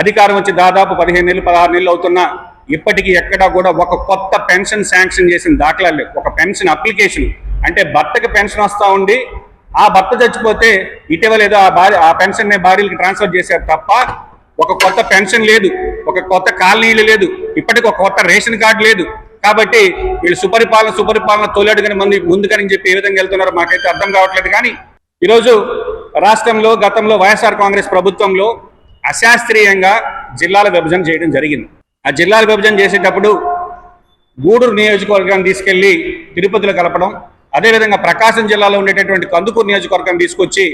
అధికారం వచ్చి దాదాపు 15 నెలలు 16 నెలలు అవుతున్నా ఇప్పటికీ ఎక్కడా కూడా ఒక కొత్త పెన్షన్ శాంక్షన్ చేసిన దాఖలాలు లేవు. ఒక పెన్షన్ అప్లికేషన్ అంటే భర్తకి పెన్షన్ వస్తూ ఉండి ఆ భర్త చచ్చిపోతే ఇటీవల ఏదో ఆ పెన్షన్ భార్యలకు ట్రాన్స్ఫర్ చేశారు తప్ప ఒక కొత్త పెన్షన్ లేదు, ఒక కొత్త కాలనీలు లేదు, ఇప్పటికి ఒక కొత్త రేషన్ కార్డు లేదు. కాబట్టి వీళ్ళు సుపరిపాలన తోలేడుగానే ముందుకని చెప్పి ఏ విధంగా వెళ్తున్నారో మాకైతే అర్థం కావట్లేదు. కానీ ఈరోజు రాష్ట్రంలో గతంలో వైఎస్ఆర్ కాంగ్రెస్ ప్రభుత్వంలో అశాస్త్రీయంగా జిల్లాల విభజన చేయడం జరిగింది. ఆ జిల్లాల విభజన చేసేటప్పుడు గూడూరు నియోజకవర్గాన్ని తీసుకెళ్లి తిరుపతిలో కలపడం, అదేవిధంగా ప్రకాశం జిల్లాలో ఉండేటటువంటి కందుకూరు నియోజకవర్గాన్ని తీసుకొచ్చి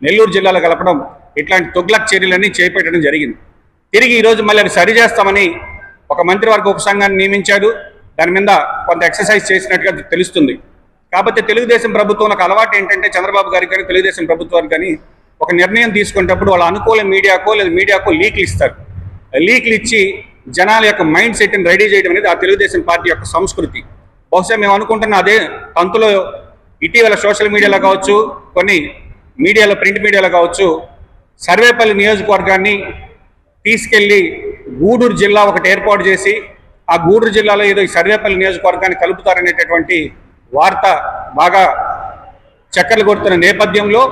నెల్లూరు జిల్లాలో కలపడం, ఇట్లాంటి తొగ్లక్ చర్యలన్నీ చేపట్టడం జరిగింది. తిరిగి ఈరోజు మళ్ళీ అవి సరిచేస్తామని ఒక మంత్రివర్గ ఉపసంఘాన్ని నియమించాడు. దాని మీద కొంత ఎక్సర్సైజ్ చేసినట్టుగా తెలుస్తుంది. కాబట్టి తెలుగుదేశం ప్రభుత్వంలో అలవాటు ఏంటంటే చంద్రబాబు గారికి కానీ తెలుగుదేశం ప్రభుత్వానికి కానీ ఒక నిర్ణయం తీసుకునేటప్పుడు వాళ్ళ అనుకూల మీడియాకో లేదా మీడియాకో లీక్లు ఇస్తారు. లీక్లు ఇచ్చి జనాల యొక్క మైండ్ సెట్ని రెడీ చేయడం అనేది ఆ తెలుగుదేశం పార్టీ యొక్క సంస్కృతి. బహుశా మేము అనుకుంటున్న అదే తంతులో ఇటీవల సోషల్ మీడియాలో కావచ్చు, కొన్ని మీడియాలో ప్రింట్ మీడియాలో కావచ్చు, సర్వేపల్లి నియోజకవర్గాన్ని తీసుకెళ్లి గూడూరు జిల్లా ఒకటి ఏర్పాటు చేసి ఆ గూడూరు జిల్లాలో ఏదో ఈ సర్వేపల్లి నియోజకవర్గాన్ని కలుపుతారనేటటువంటి వార్త బాగా చక్కర్లు కొడుతున్న నేపథ్యంలో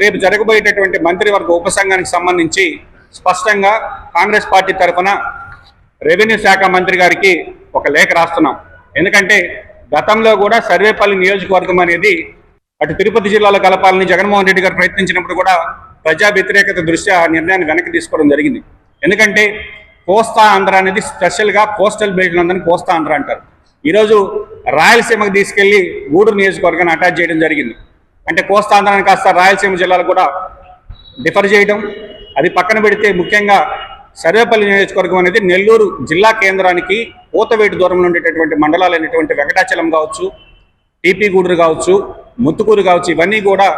రేపు జరగబోయేటటువంటి మంత్రివర్గ ఉపసంఘానికి సంబంధించి స్పష్టంగా కాంగ్రెస్ పార్టీ తరఫున రెవెన్యూ శాఖ మంత్రి గారికి ఒక లేఖ రాస్తున్నాం. ఎందుకంటే గతంలో కూడా సర్వేపల్లి నియోజకవర్గం అనేది అటు తిరుపతి జిల్లాలో కలపాలని జగన్మోహన్ రెడ్డి గారు ప్రయత్నించినప్పుడు కూడా ప్రజా వ్యతిరేకత దృష్ట్యా ఆ నిర్ణయాన్ని వెనక్కి తీసుకోవడం జరిగింది. ఎందుకంటే కోస్తా ఆంధ్ర అనేది స్పెషల్గా కోస్టల్ బెల్ట్ ఉందని కోస్తా ఆంధ్ర అంటారు. ఈరోజు రాయలసీమకు తీసుకెళ్లి గూడూరు నియోజకవర్గాన్ని అటాచ్ చేయడం జరిగింది. అంటే కోస్తా ఆంధ్రాన్ని కాస్త రాయలసీమ జిల్లాలు కూడా డిఫర్ చేయడం. అది పక్కన పెడితే ముఖ్యంగా సర్వేపల్లి నియోజకవర్గం అనేది నెల్లూరు జిల్లా కేంద్రానికి పూతవేటు దూరంలో ఉండేటటువంటి మండలాలు అయినటువంటి వెంకటాచలం కావచ్చు, టీపీ గూడూరు కావచ్చు, ముత్తుకూరు కావచ్చు, ఇవన్నీ కూడా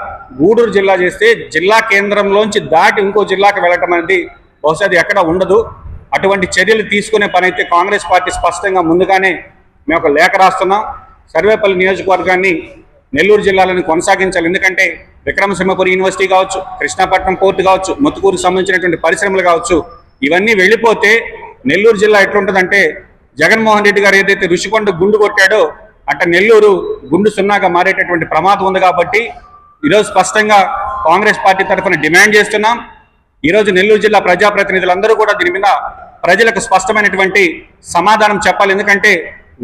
గూడూరు జిల్లా చేస్తే జిల్లా కేంద్రంలోంచి దాటి ఇంకో జిల్లాకు వెళ్ళటం అనేది బహుశా అది ఎక్కడ ఉండదు. అటువంటి చర్యలు తీసుకునే పని అయితే కాంగ్రెస్ పార్టీ స్పష్టంగా ముందుగానే మేము ఒక లేఖ రాస్తున్నాం. సర్వేపల్లి నియోజకవర్గాన్ని నెల్లూరు జిల్లాలను కొనసాగించాలి. ఎందుకంటే విక్రమసింహపురి యూనివర్సిటీ కావచ్చు, కృష్ణాపట్నం పోర్టు కావచ్చు, ముత్తుకూరుకు సంబంధించినటువంటి పరిశ్రమలు కావచ్చు, ఇవన్నీ వెళ్ళిపోతే నెల్లూరు జిల్లా ఎట్లుంటుందంటే జగన్మోహన్ రెడ్డి గారు ఏదైతే ఋషికొండ గుండు కొట్టాడో అట్ట నెల్లూరు గుండు సున్నాగా మారేటటువంటి ప్రమాదం ఉంది. కాబట్టి ఈరోజు స్పష్టంగా కాంగ్రెస్ పార్టీ తరఫున డిమాండ్ చేస్తున్నాం. ఈరోజు నెల్లూరు జిల్లా ప్రజాప్రతినిధులందరూ కూడా దీని మీద ప్రజలకు స్పష్టమైనటువంటి సమాధానం చెప్పాలి. ఎందుకంటే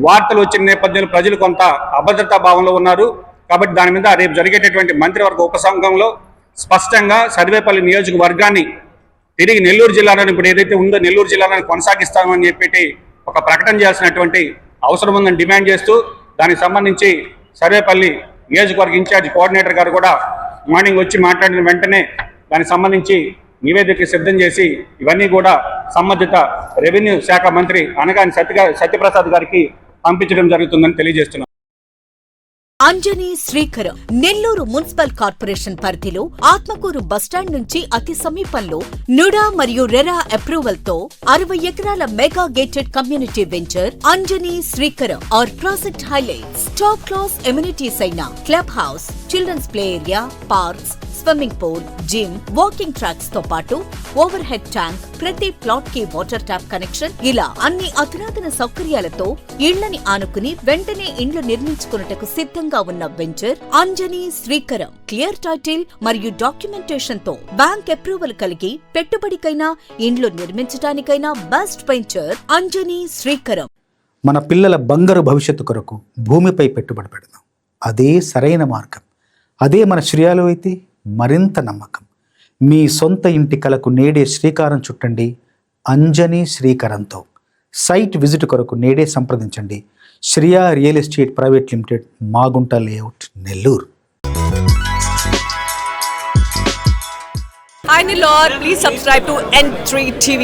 వార్తలు వచ్చిన నేపథ్యంలో ప్రజలు కొంత అభద్రతా భావంలో ఉన్నారు. కాబట్టి దాని మీద రేపు జరిగేటటువంటి మంత్రివర్గ ఉపసంఘంలో స్పష్టంగా సర్వేపల్లి నియోజకవర్గాన్ని తిరిగి నెల్లూరు జిల్లాలో ఇప్పుడు ఏదైతే ఉందో నెల్లూరు జిల్లాలను కొనసాగిస్తామని చెప్పి ఒక ప్రకటన చేయాల్సినటువంటి అవసరం ఉందని డిమాండ్ చేస్తూ దానికి సంబంధించి సర్వేపల్లి నియోజకవర్గ ఇన్ఛార్జ్ కోఆర్డినేటర్ గారు కూడా మార్నింగ్ వచ్చి మాట్లాడిన వెంటనే దానికి సంబంధించి నివేదిక సిద్ధం చేసి ఇవన్నీ కూడా సంబంధిత రెవెన్యూ శాఖ మంత్రి అనగాని సత్యప్రసాద్ గారికి పంపించడం జరుగుతుందని తెలియజేస్తున్నాం. అంజనీ శ్రీకరం నెల్లూరు మున్సిపల్ కార్పొరేషన్ పరిధిలో ఆత్మకూరు బస్టాండ్ నుంచి అతి సమీపంలో నుడా మరియు రెరా అప్రూవల్ తో 60 ఎకరాల mega gated community venture Anjani Srikaram. Our project highlights top class amenities అయిన club house, children's play area, parks, swimming pool, gym, walking tracks తో పాటు ఓవర్ హెడ్ ట్యాంక్, ప్రతి ప్లాట్ కి వాటర్ ట్యాప్ కనెక్షన్, ఇలా అన్ని అధునాతన సౌకర్యాలతో ఇళ్లని ఆనుకుని వెంటనే ఇండ్లు నిర్మించుకున్నటకు సిద్ధంగా ఉన్న venture Anjani Srikaram. Clear title మరియు డాక్యుమెంటేషన్ తో బ్యాంక్ అప్రూవల్ కలిగి పెట్టుబడికైనా ఇండ్లు నిర్మించడానికైనా బెస్ట్ వెంచర్ అంజనీ శ్రీకరం. మన పిల్లల బంగారు భవిష్యత్తు కొరకు భూమిపై పెట్టుబడి పెడదాం. అదే సరైన మార్గం. అదే మన శ్రేయాలు అయితే మరింత నమ్మకం. మీ సొంత ఇంటి కలకు నేడే శ్రీకారం చుట్టండి అంజనీ శ్రీకరంతో. సైట్ విజిట్ కొరకు నేడే సంప్రదించండి. Shriya real estate private limited, Magunta layout, Nellore. Hi Nilor, please subscribe to N3 TV.